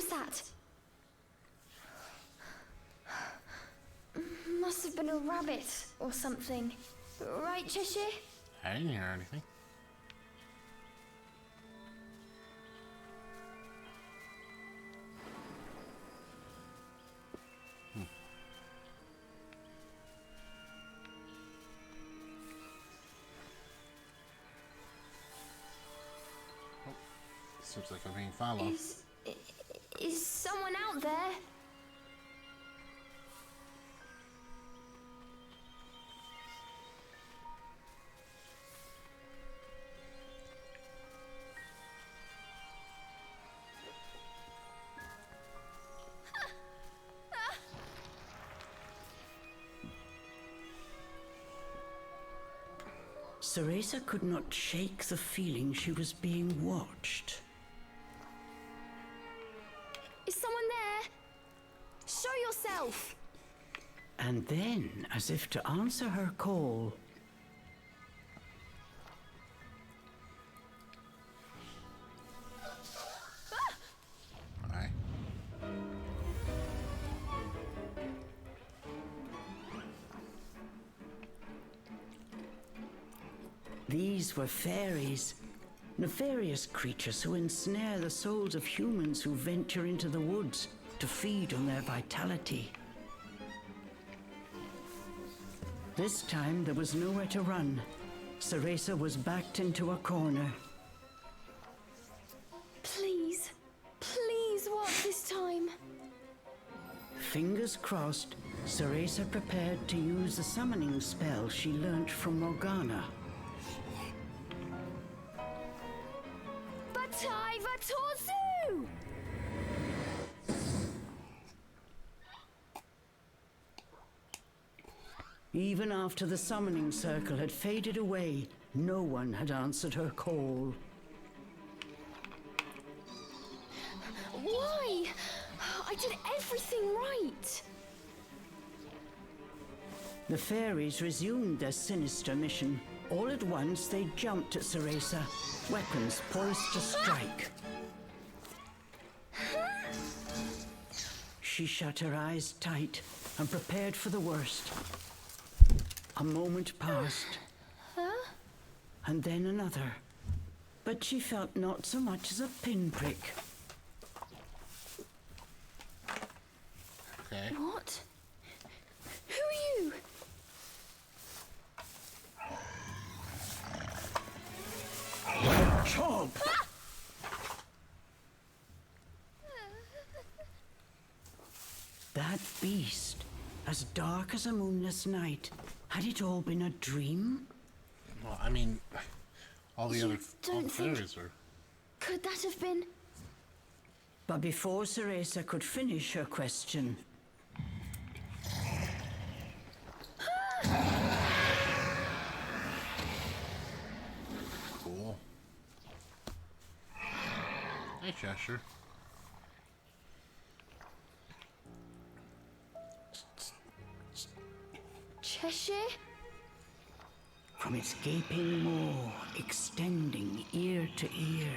was that? Must have been a rabbit or something. Right, Cheshire? I didn't hear anything. Seems like I'm being followed. Is someone out there? Cereza could not shake the feeling she was being watched. Is someone there? Show yourself! And then, as if to answer her call, Aye. these were fairies, nefarious creatures who ensnare the souls of humans who venture into the woods to feed on their vitality. This time there was nowhere to run. Cereza was backed into a corner. Please, please what this time? Fingers crossed, Cereza prepared to use the summoning spell she learnt from Morgana. Batai Vatorzu! Even after the summoning circle had faded away, no one had answered her call. Why? I did everything right. The fairies resumed their sinister mission. All at once, they jumped at Cereza, weapons poised to strike. She shut her eyes tight and prepared for the worst. A moment passed, and then another, but she felt not so much as a pinprick. Okay. What? Who are you? Chomp! That beast, as dark as a moonless night, had it all been a dream? Well, I mean, all the You other all the don't think- fairies are. Could that have been? But before Cereza could finish her question, Cool. Hey, Cheshire. Cheshire? from its gaping maw, extending ear to ear,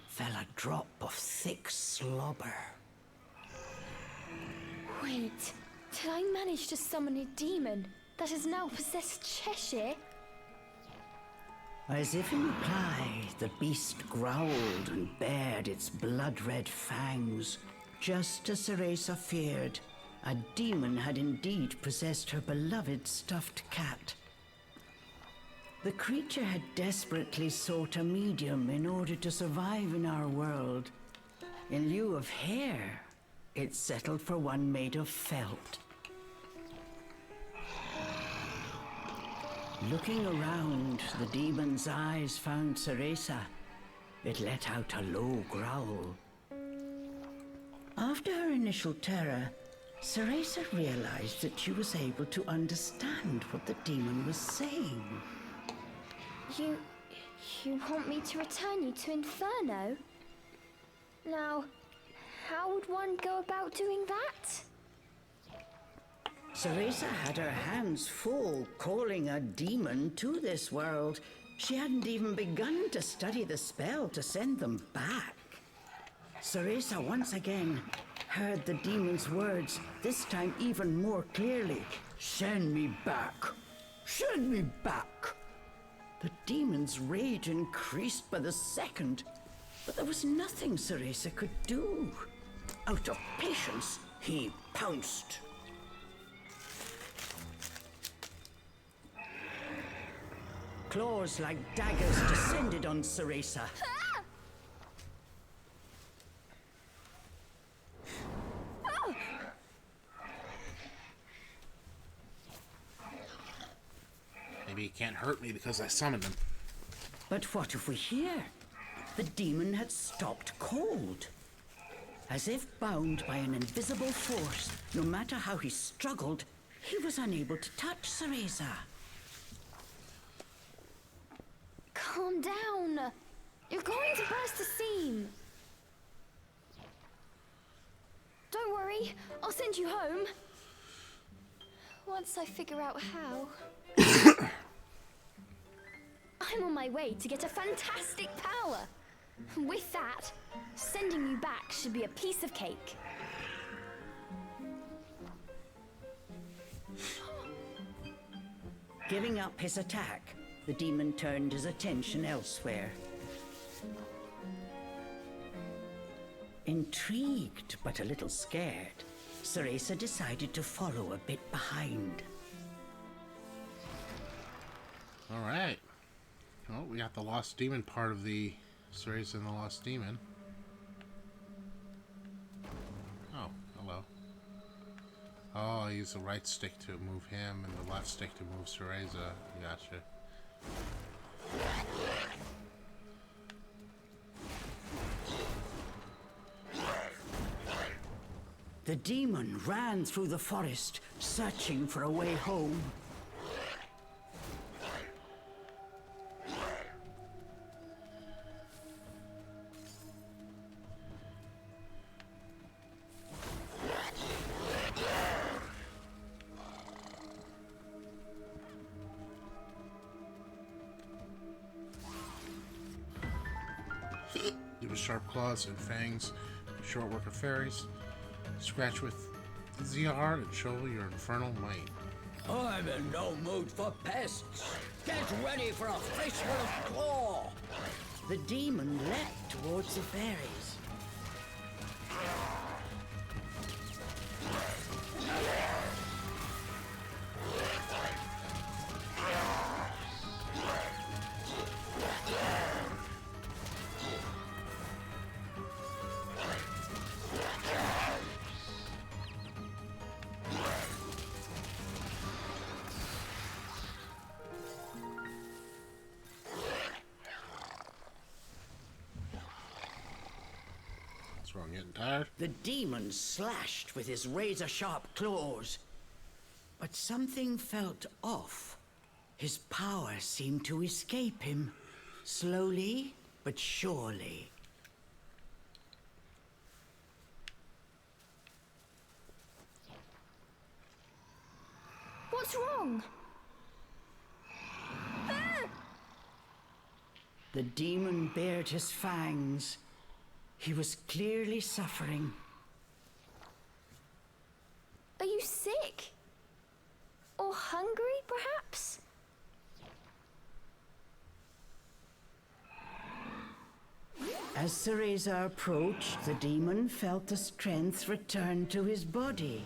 fell a drop of thick slobber. Wait, did I manage to summon a demon that has now possessed Cheshire? As if in reply, the beast growled and bared its blood-red fangs. Just as Cereza feared, a demon had indeed possessed her beloved stuffed cat. The creature had desperately sought a medium in order to survive in our world. In lieu of hair, it settled for one made of felt. Looking around, the demon's eyes found Cereza. It let out a low growl. After her initial terror, Cereza realized that she was able to understand what the demon was saying. You want me to return you to Inferno? Now, how would one go about doing that? Cereza had her hands full calling a demon to this world. She hadn't even begun to study the spell to send them back. Cereza once again heard the demon's words, this time even more clearly. Send me back! Send me back! The demon's rage increased by the second, but there was nothing Cereza could do. Out of patience, he pounced. Claws like daggers descended on Cereza. Maybe he can't hurt me because I summoned him. But what of we hear? The demon had stopped cold. As if bound by an invisible force, no matter how he struggled, he was unable to touch Cereza. Calm down. You're going to burst the seam. Don't worry, I'll send you home. Once I figure out how. I'm on my way to get a fantastic power. With that, sending you back should be a piece of cake. Giving up his attack, the demon turned his attention elsewhere. Intrigued, but a little scared, Cereza decided to follow a bit behind. Alright. Well, we got the Lost Demon part of the Cereza and the Lost Demon. Oh, hello. Oh, I use the right stick to move him and the left stick to move Cereza. Gotcha. The demon ran through the forest, searching for a way home. Give us sharp claws and fangs, short work of fairies. Scratch with ZR and show your infernal might. I'm in no mood for pests. Get ready for a fistful of claw. The demon leapt towards the fairies. What's wrong, getting tired? The demon slashed with his razor-sharp claws. But something felt off. His power seemed to escape him, slowly but surely. What's wrong? The demon bared his fangs. He was clearly suffering. Are you sick? Or hungry, perhaps? As Cereza approached, the demon felt the strength return to his body.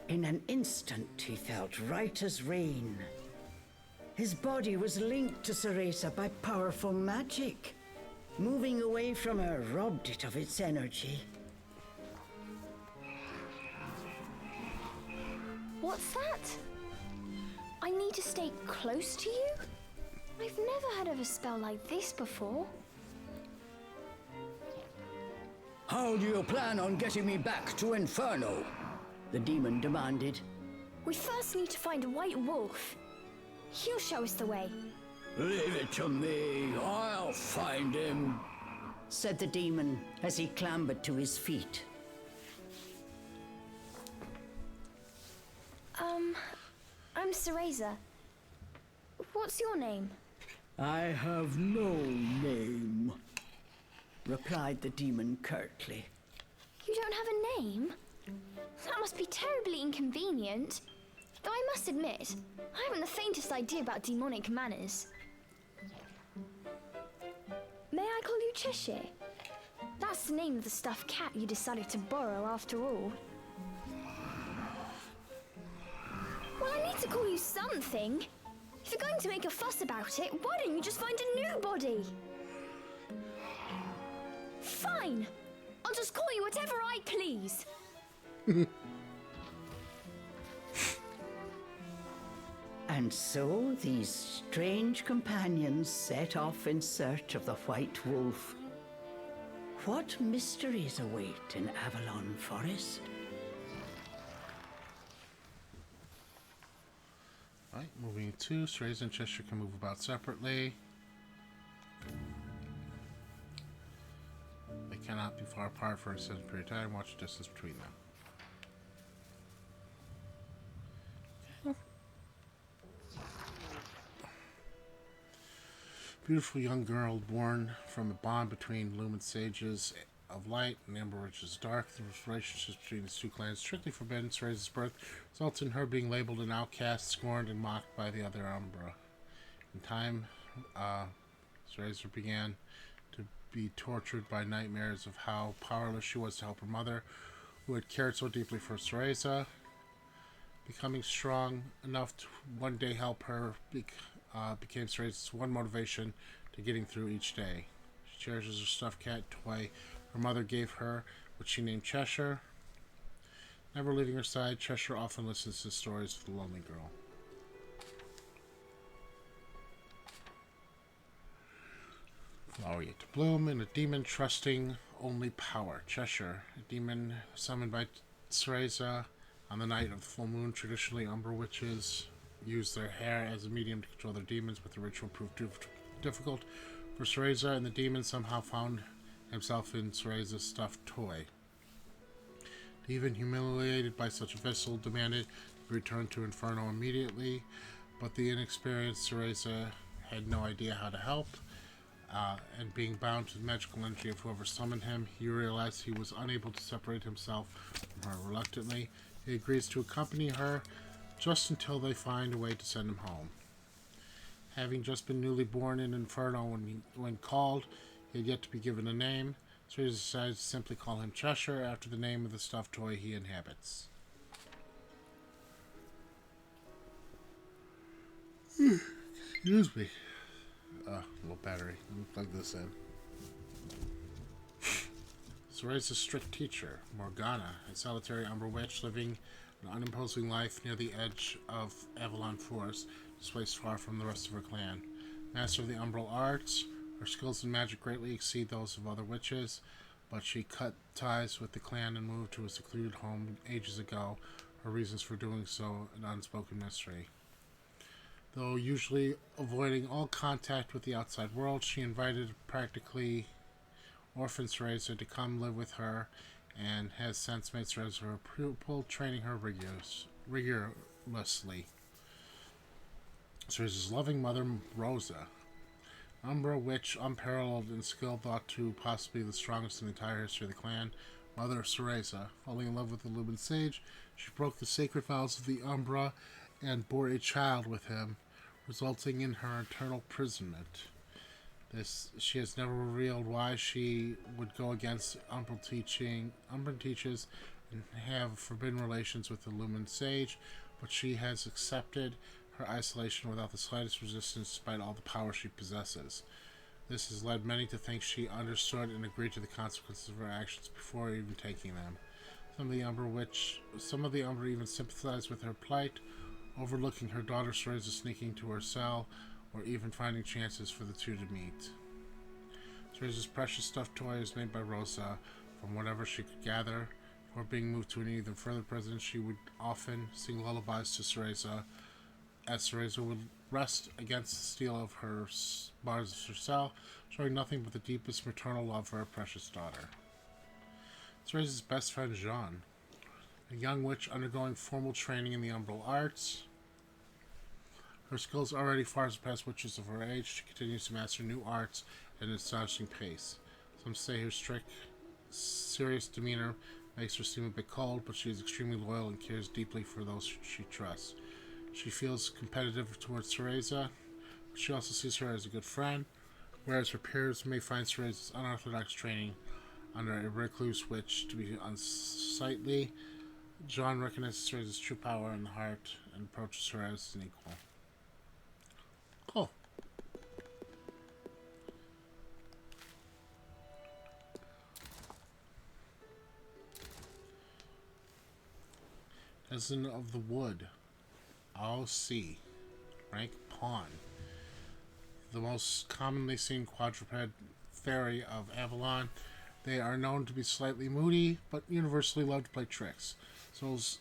In an instant, he felt right as rain. His body was linked to Cereza by powerful magic. Moving away from her robbed it of its energy. What's that? I need to stay close to you? I've never heard of a spell like this before. How do you plan on getting me back to Inferno? The demon demanded. We first need to find a white wolf. He'll show us the way. Leave it to me. I'll find him, said the demon as he clambered to his feet. I'm Cereza. What's your name? I have no name. replied the demon curtly. You don't have a name? That must be terribly inconvenient. Though I must admit, I haven't the faintest idea about demonic manners. May I call you Cheshire? That's the name of the stuffed cat you decided to borrow after all. Well, I need to call you something. If you're going to make a fuss about it, why don't you just find a new body? Fine. I'll just call you whatever I please. And so these strange companions set off in search of the White Wolf. What mysteries await in Avalon Forest? Right, moving to Cereza and Cheshire can move about separately. They cannot be far apart for an extended period of time. Watch the distance between them. Beautiful young girl born from a bond between Lumen Sages of Light and Amber Witches of Dark. The relationships between these two clans strictly forbidden. Cereza's birth results in her being labeled an outcast, scorned, and mocked by the other Umbra. In time, Cereza began to be tortured by nightmares of how powerless she was to help her mother, who had cared so deeply for Cereza. Becoming strong enough to one day help her became Cereza's one motivation to getting through each day. She cherishes her stuffed cat toy her mother gave her, which she named Cheshire. Never leaving her side, Cheshire often listens to stories of the lonely girl. Flower yet to bloom, and a demon trusting only power. Cheshire, a demon summoned by Cereza on the night of the full moon. Traditionally, Umbra witches use their hair as a medium to control their demons, but the ritual proved too difficult for Cereza, and the demon somehow found himself in Cereza's stuffed toy. Even humiliated by such a vessel, demanded to be returned to Inferno immediately, but the inexperienced Cereza had no idea how to help, and being bound to the magical energy of whoever summoned him, he realized he was unable to separate himself from her. Reluctantly, he agrees to accompany her just until they find a way to send him home. Having just been newly born in Inferno when called, he had yet to be given a name, so he decided to simply call him Cheshire after the name of the stuffed toy he inhabits. Excuse me. Low battery. Let me plug this in. Cereza's strict teacher, Morgana, a solitary Umbra witch living an unimposing life near the edge of Avalon Forest, displaced far from the rest of her clan. Master of the umbral arts, her skills in magic greatly exceed those of other witches, but she cut ties with the clan and moved to a secluded home ages ago, her reasons for doing so an unspoken mystery. Though usually avoiding all contact with the outside world, she invited practically orphan Cereza to come live with her, and has since made Cereza her pupil, training her rigorously. Cereza's loving mother, Rosa, Umbra witch unparalleled in skill, thought to possibly the strongest in the entire history of the clan. Mother Cereza, falling in love with the Lumen Sage, she broke the sacred vows of the Umbra and bore a child with him, resulting in her eternal imprisonment. She has never revealed why she would go against Umbra teaches and have forbidden relations with the Lumen Sage, but she has accepted her isolation without the slightest resistance despite all the power she possesses. This has led many to think she understood and agreed to the consequences of her actions before even taking them. Some of the Umbra even sympathize with her plight, overlooking her daughter Cereza sneaking to her cell, or even finding chances for the two to meet. Cereza's precious stuffed toy is made by Rosa from whatever she could gather. Before being moved to an even further presence, she would often sing lullabies to Cereza, as Cereza would rest against the steel of her bars of her cell, showing nothing but the deepest maternal love for her precious daughter. Cereza's best friend, Jean, a young witch undergoing formal training in the umbral arts. Her skills already far surpass witches of her age. She continues to master new arts at an astonishing pace. Some say her strict, serious demeanor makes her seem a bit cold, but she is extremely loyal and cares deeply for those she trusts. She feels competitive towards Cereza, but she also sees her as a good friend, whereas her peers may find Cereza's unorthodox training under a recluse witch to be unsightly. John recognizes Cereza's true power in the heart and approaches her as an equal. Cool. Cousin of the Wood. OC. Rank Pawn. The most commonly seen quadruped fairy of Avalon. They are known to be slightly moody, but universally love to play tricks. Souls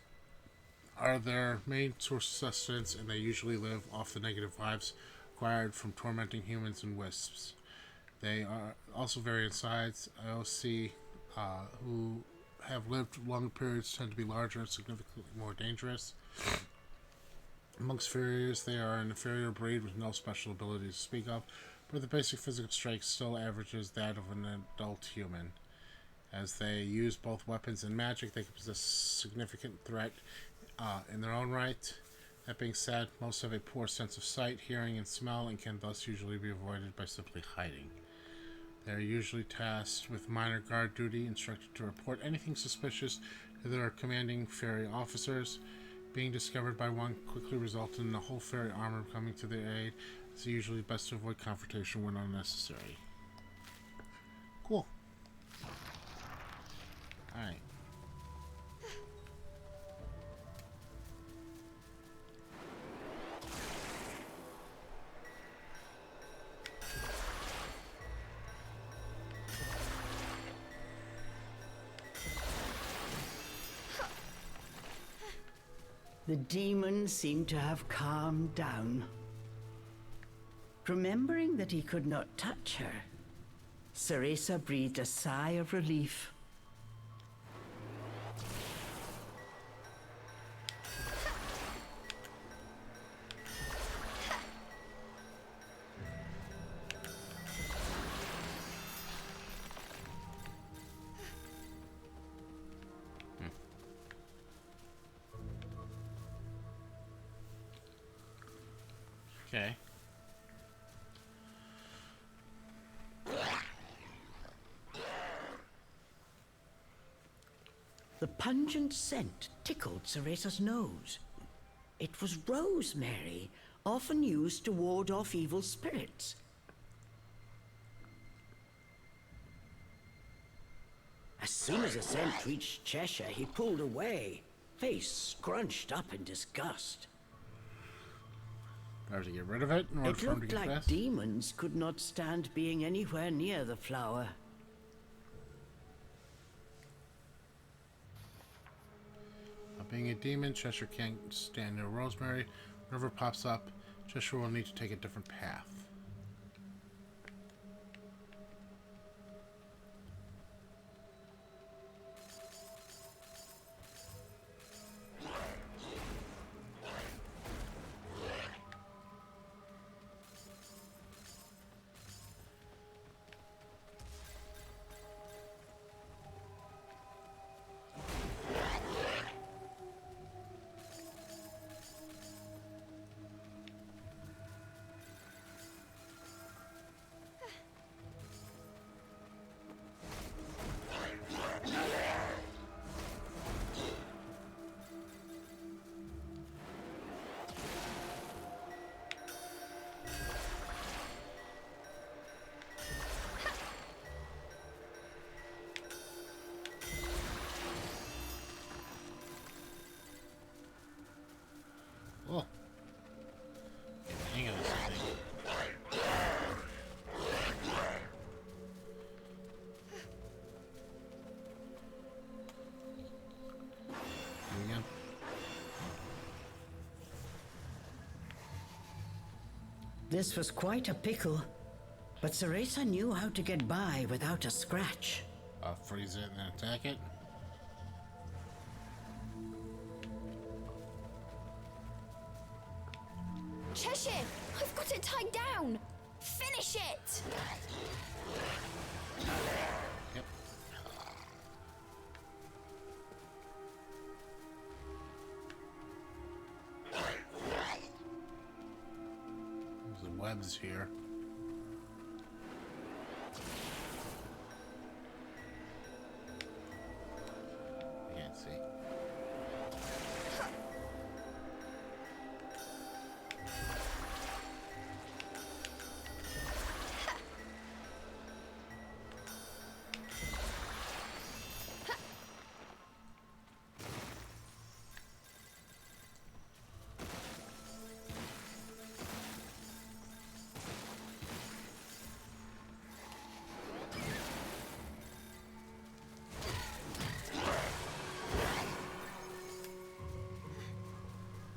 are their main source of sustenance, and they usually live off the negative vibes acquired from tormenting humans and wisps. They are also vary in size. IOC, who have lived longer periods, tend to be larger and significantly more dangerous. Amongst fairies, they are an inferior breed with no special abilities to speak of, but the basic physical strength still averages that of an adult human. As they use both weapons and magic, they can possess significant threat in their own right. That being said, most have a poor sense of sight, hearing, and smell, and can thus usually be avoided by simply hiding. They are usually tasked with minor guard duty, instructed to report anything suspicious to their commanding fairy officers. Being discovered by one quickly resulted in the whole fairy armor coming to their aid. It's usually best to avoid confrontation when unnecessary. Cool. Alright. The demon seemed to have calmed down. Remembering that he could not touch her, Cereza breathed a sigh of relief. Okay. The pungent scent tickled Cereza's nose. It was rosemary, often used to ward off evil spirits. As soon as the scent reached Cheshire, he pulled away, face scrunched up in disgust. Do I have to get rid of it in order It for him to looked get like past? demons could not stand being anywhere near the flower. Being a demon, Cheshire can't stand near rosemary. Whenever it pops up, Cheshire will need to take a different path. Oh. Hang on a second. Again. This was quite a pickle, but Cereza knew how to get by without a scratch. I'll freeze it and then attack it. Cheshire, I've got it tied down. Finish it. bugs here. I can't see.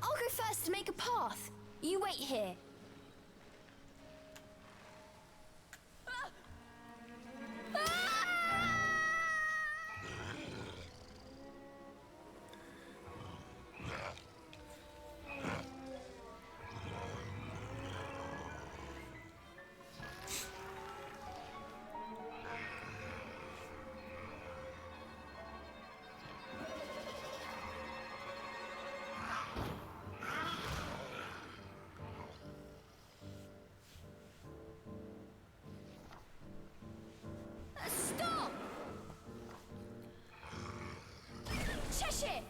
I'll go first to make a path. You wait here. Stop! Cheshire!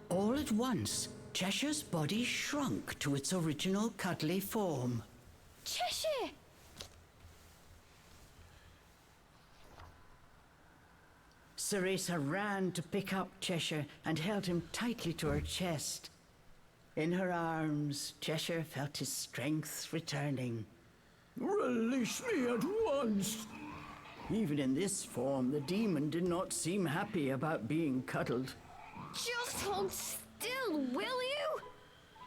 All at once, Cheshire's body shrunk to its original cuddly form. Cheshire! Cereza ran to pick up Cheshire and held him tightly to her chest. In her arms, Cheshire felt his strength returning. Release me at once! Even in this form, the demon did not seem happy about being cuddled. Just hold still, will you?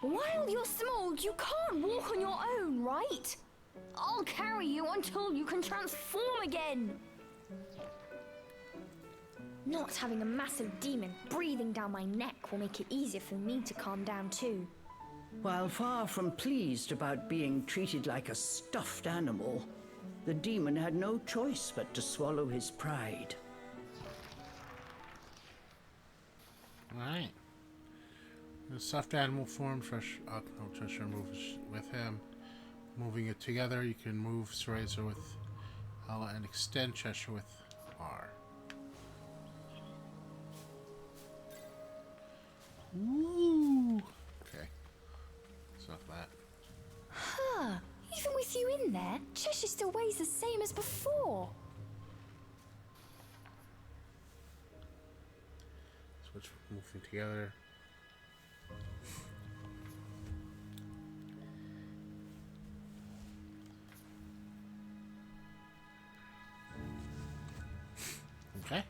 While you're small, you can't walk on your own, right? I'll carry you until you can transform again. Not having a massive demon breathing down my neck will make it easier for me to calm down too. While far from pleased about being treated like a stuffed animal, the demon had no choice but to swallow his pride. Alright. The stuffed animal form, Cheshire moves with him. Moving it together, you can move Cereza with L and extend Cheshire with R. Ooh. Okay. Stop that. Huh. Even with you in there, Cheshire still weighs the same as before. Switch moving together. Okay.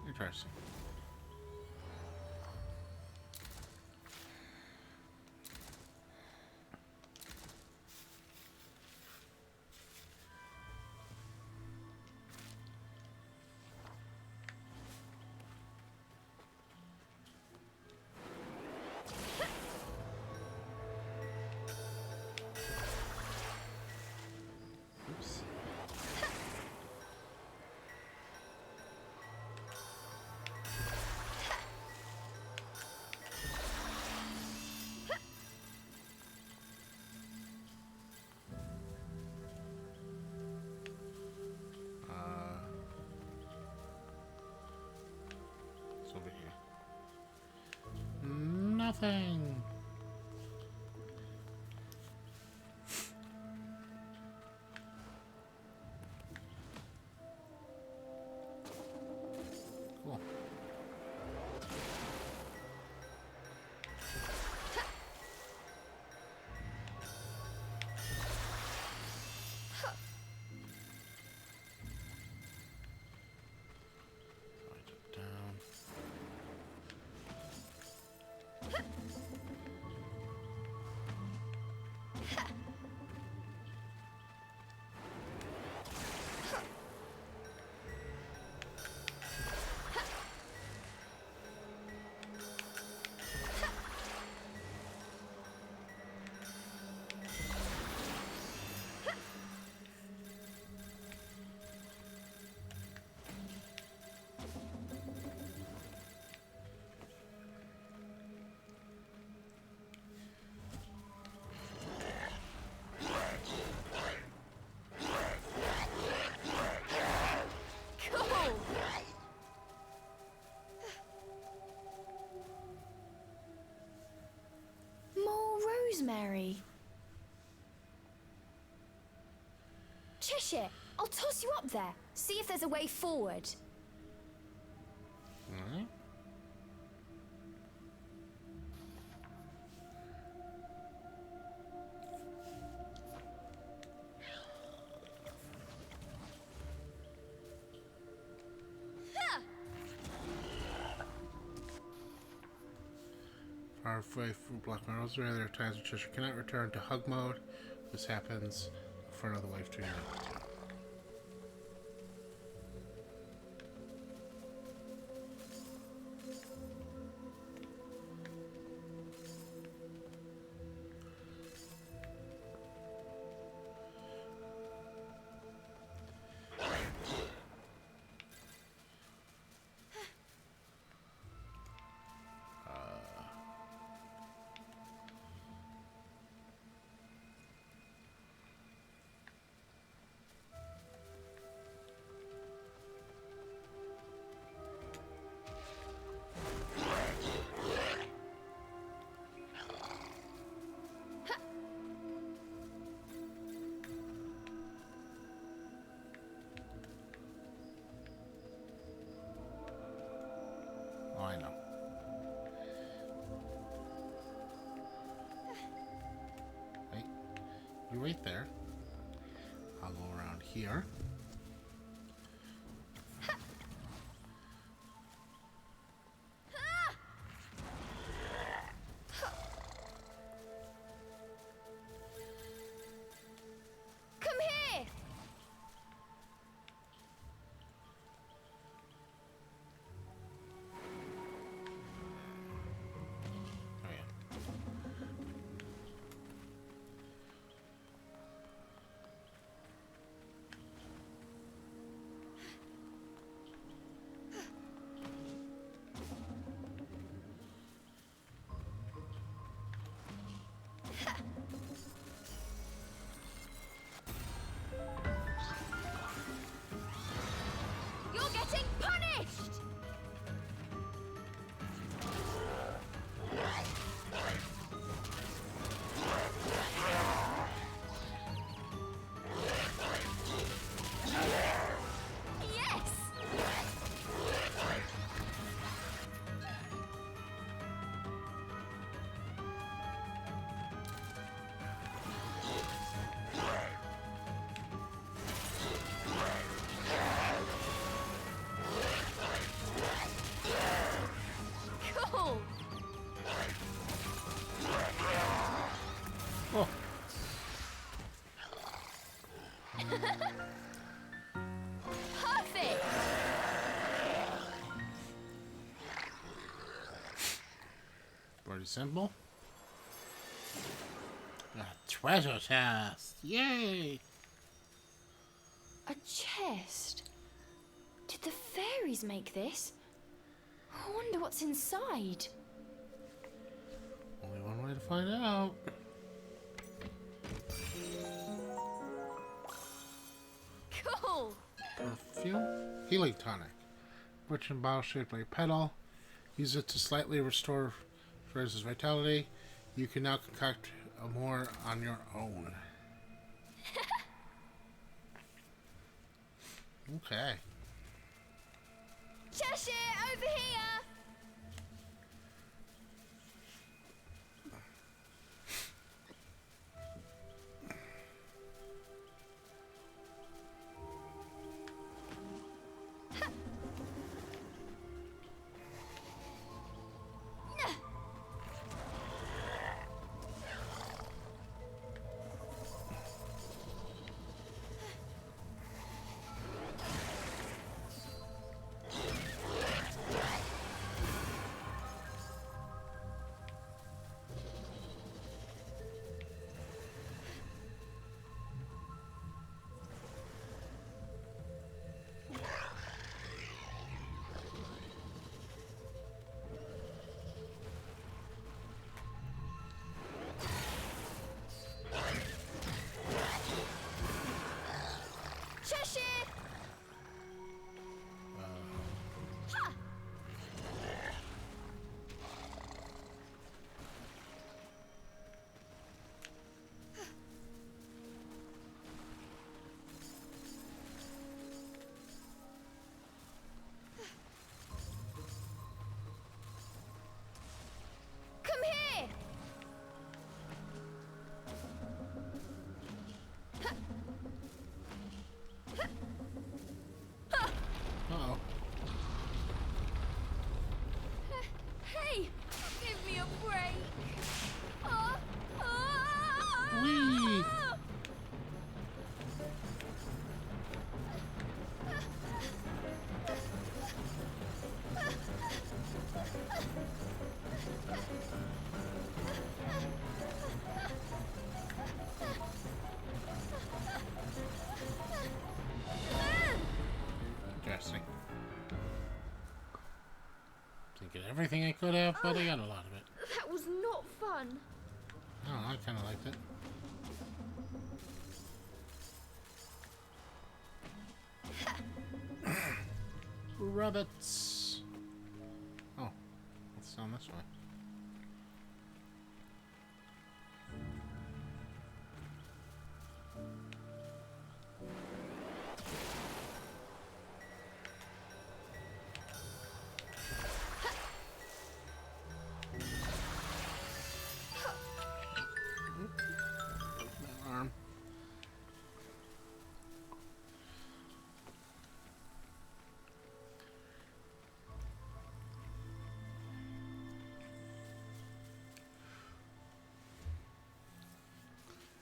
Interesting. Oops. It's over here. Nothing. Cool. Slide it down. rosemary. Cheshire, I'll toss you up there. See if there's a way forward. Alright. Far away from Black Meadows, there are times when Cheshire cannot return to hug mode. This happens for another wave to you. Oh, I know. Hey, you wait there. I'll go around here. Come here! Oh, yeah. You're getting punished! Yes! Cool! Oh, Perfect! pretty simple. A treasure chest! Yay! A chest? Did the fairies make this? I wonder what's inside. Only one way to find out. Cool! Perfume? Healing tonic. Rich and bottle shaped like a petal. Use it to slightly restore Cereza's vitality. You can now concoct more on your own. Okay. Cheshire, over here! everything I could have, but I got a lot of it. That was not fun. Oh, I kind of liked it. Rabbits. Oh, it's down this way. My arm.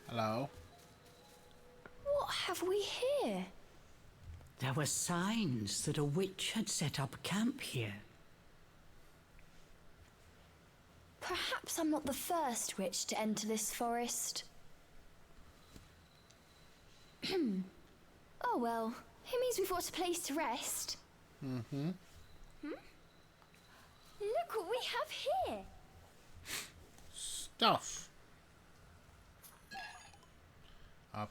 Hello. What have we here? There were signs that a witch had set up camp here. Perhaps I'm not the first witch to enter this forest. Oh well, it means we've got a place to rest. Mm-hmm. Look what we have here. Stuff.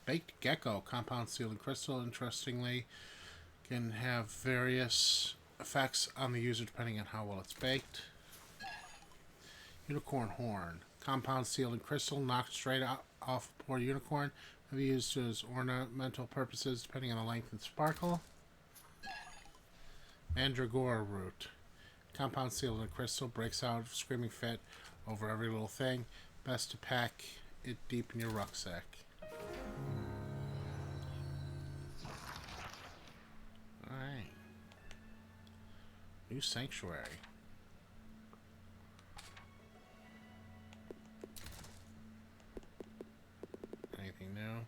Baked gecko, compound seal and crystal, interestingly, can have various effects on the user depending on how well it's baked. Unicorn horn, compound seal and crystal, knocked straight off a poor unicorn, may be used as ornamental purposes depending on the length and sparkle. Mandragora root, compound seal and crystal, breaks out of screaming fit over every little thing. Best to pack it deep in your rucksack. Alright. New sanctuary. Anything new?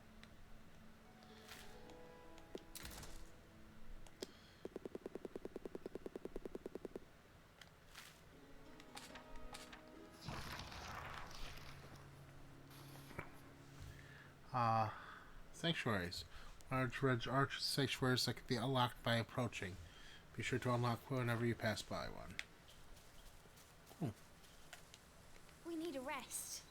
Sanctuaries. Large red arch sanctuaries that can be unlocked by approaching. Be sure to unlock whenever you pass by one. We need a rest.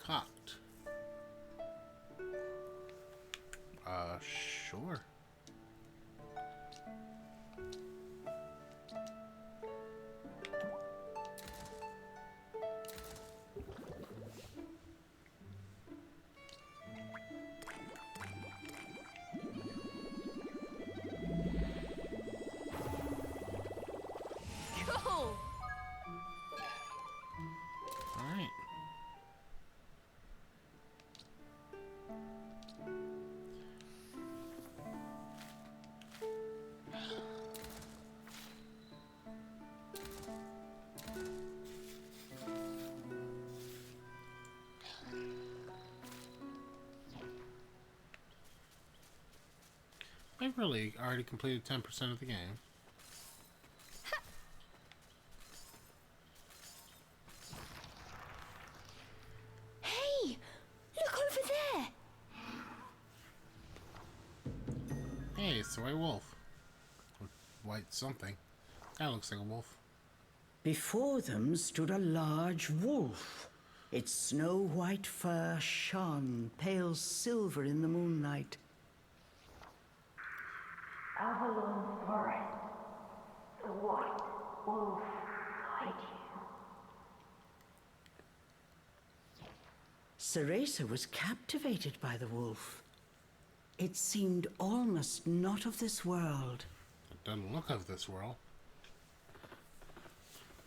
Cocked. Sure. Cool. Alright. I've really already completed 10% of the game. Hey, look over there. Hey, it's the white wolf. Or white something. That looks like a wolf. Before them stood a large wolf. Its snow-white fur shone pale silver in the moonlight. Avalon Forest. The white wolf guide you. Cereza was captivated by the wolf. It seemed almost not of this world. It doesn't look of this world.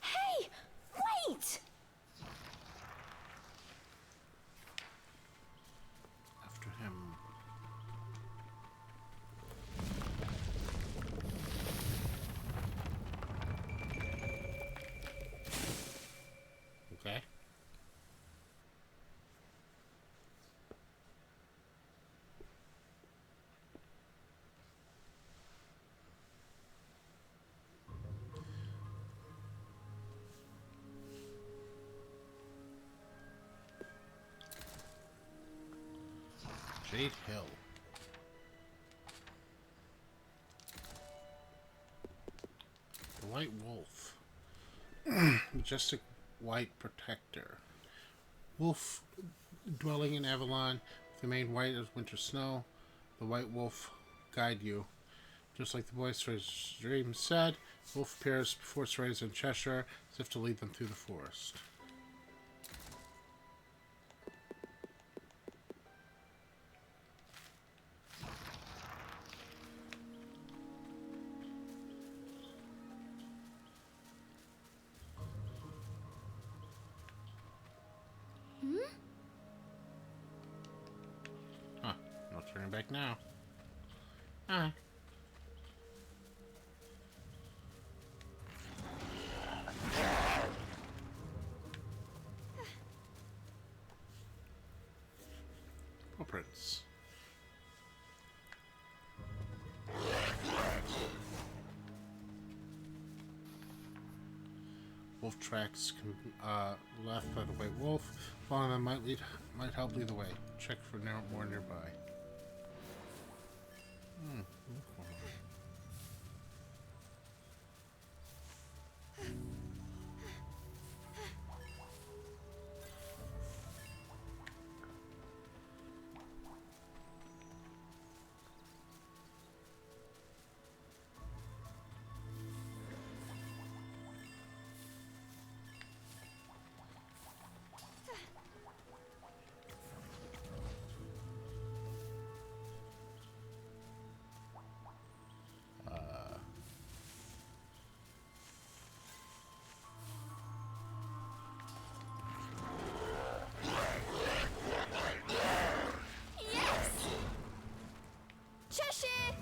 Hey, wait. After him. Okay. State Hill. The White Wolf. Majestic White Protector. Wolf dwelling in Avalon, with the mane white as winter snow. The White Wolf guide you. Just like the boy Cereza's dream said, Wolf appears before Cereza in Cheshire, as if to lead them through the forest. Huh, no turning back now. Ah. Footprints. Wolf tracks left by the White Wolf. Following them might help lead the way. Check for more nearby. Yes! Cheshire!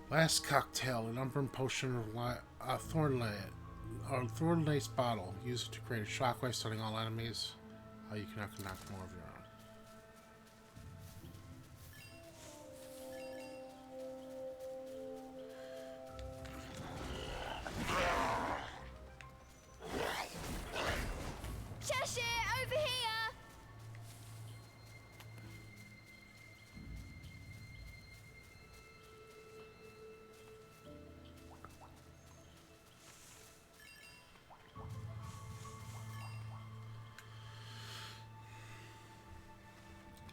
Last cocktail, an umbran potion of thorn lace bottle. Use it to create a shockwave, stunning all enemies. You can knock more of your own. Cheshire, over here!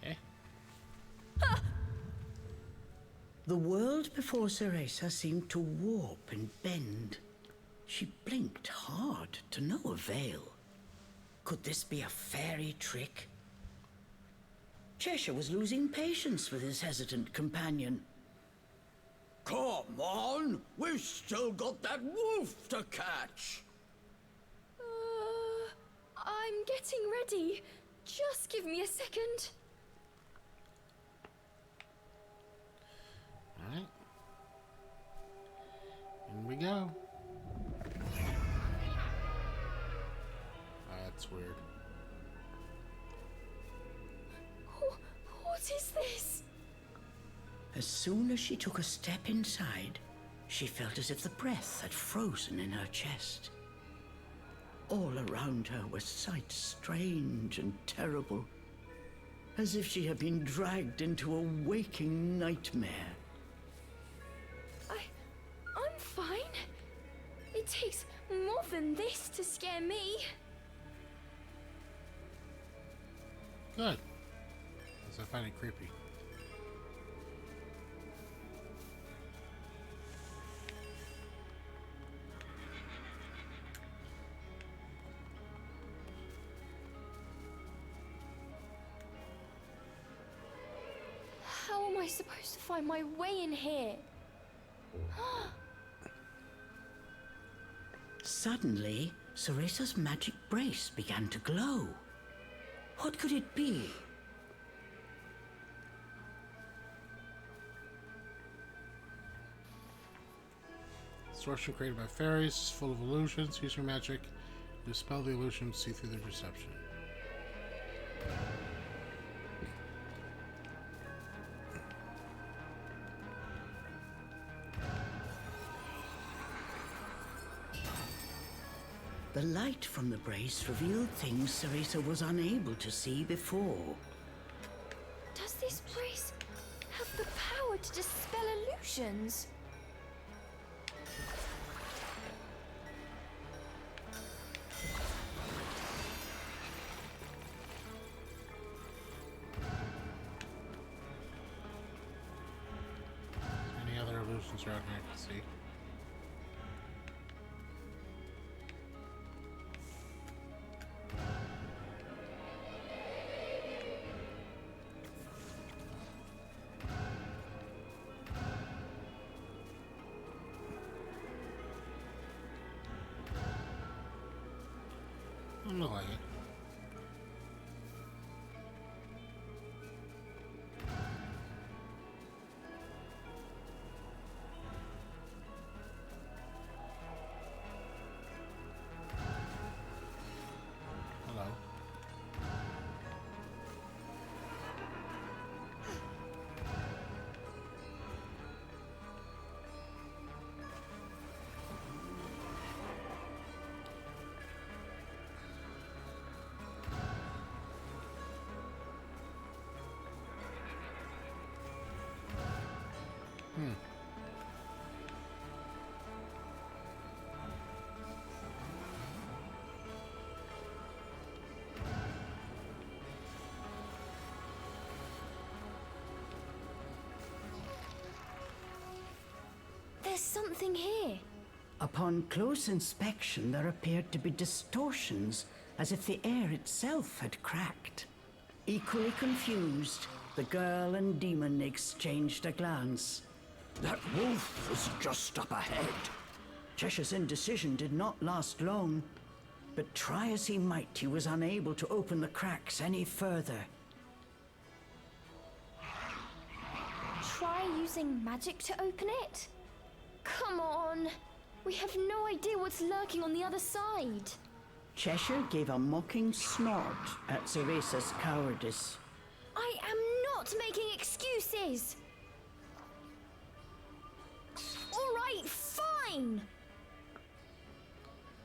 Okay. The world before Cereza seemed to warp and bend. She blinked hard to no avail. Could this be a fairy trick? Cheshire was losing patience with his hesitant companion. Come on! We've still got that wolf to catch! I'm getting ready. Just give me a second. Alright. In we go. That's weird. What is this? As soon as she took a step inside, she felt as if the breath had frozen in her chest. All around her were sights strange and terrible, as if she had been dragged into a waking nightmare. I'm fine. It takes more than this to scare me. Good. Because I find it creepy. How am I supposed to find my way in here? Suddenly, Cereza's magic brace began to glow. What could it be? Distortion created by fairies is full of illusions. Use your magic to dispel the illusion, see through their deception. The The light from the brace revealed things Cereza was unable to see before. Does this brace have the power to dispel illusions? Any other illusions around here I can see? I don't like it. Hello. There's something here. Upon close inspection, there appeared to be distortions, as if the air itself had cracked. Equally confused, the girl and demon exchanged a glance. That wolf was just up ahead. Cheshire's indecision did not last long, but try as he might, he was unable to open the cracks any further. Try using magic to open it? Come on! We have no idea what's lurking on the other side. Cheshire gave a mocking snort at Cereza's cowardice. I am not making excuses! Alright, fine!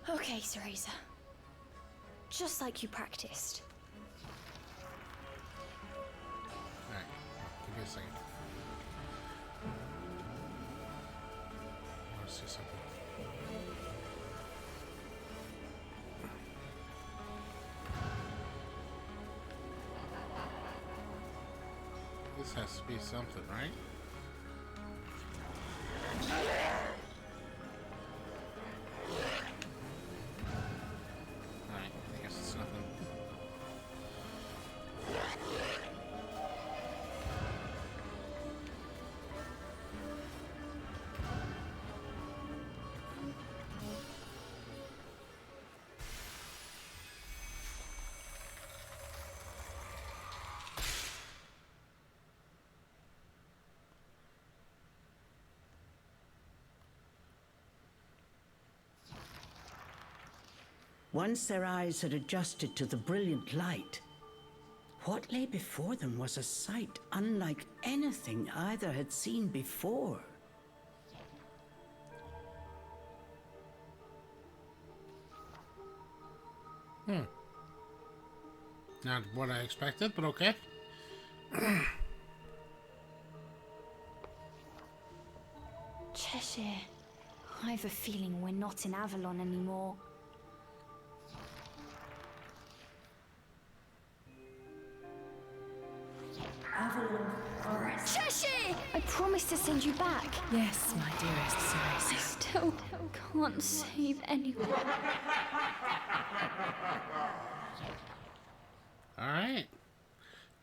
Okay, Cereza. Just like you practiced. Alright, give me a second. I want to see something. This has to be something, right? Alright, I guess it's nothing. Once their eyes had adjusted to the brilliant light, what lay before them was a sight unlike anything either had seen before. Not what I expected, but okay. Cheshire, I have a feeling we're not in Avalon anymore. Avalon Forest. Cheshire! I promised to send you back. Yes, my dearest I Cereza. still can't save anyone. Alright.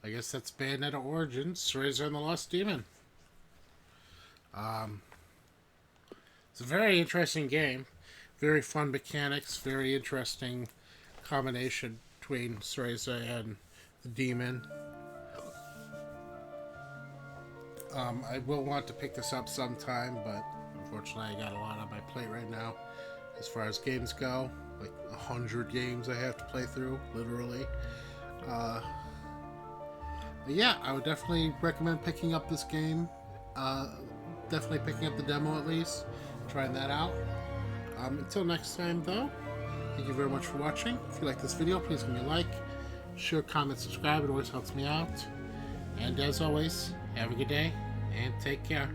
I guess that's Bayonetta Origins, Cereza and the Lost Demon. It's a very interesting game. Very fun mechanics, very interesting combination between Cereza and the demon. I will want to pick this up sometime, but unfortunately I got a lot on my plate right now as far as games go. Like 100 games I have to play through, literally. But yeah, I would definitely recommend picking up this game. Definitely picking up the demo at least. Trying that out. Until next time though, Thank you very much for watching. If you like this video, please give me a like, share, comment, subscribe. It always helps me out. And as always, have a good day and take care.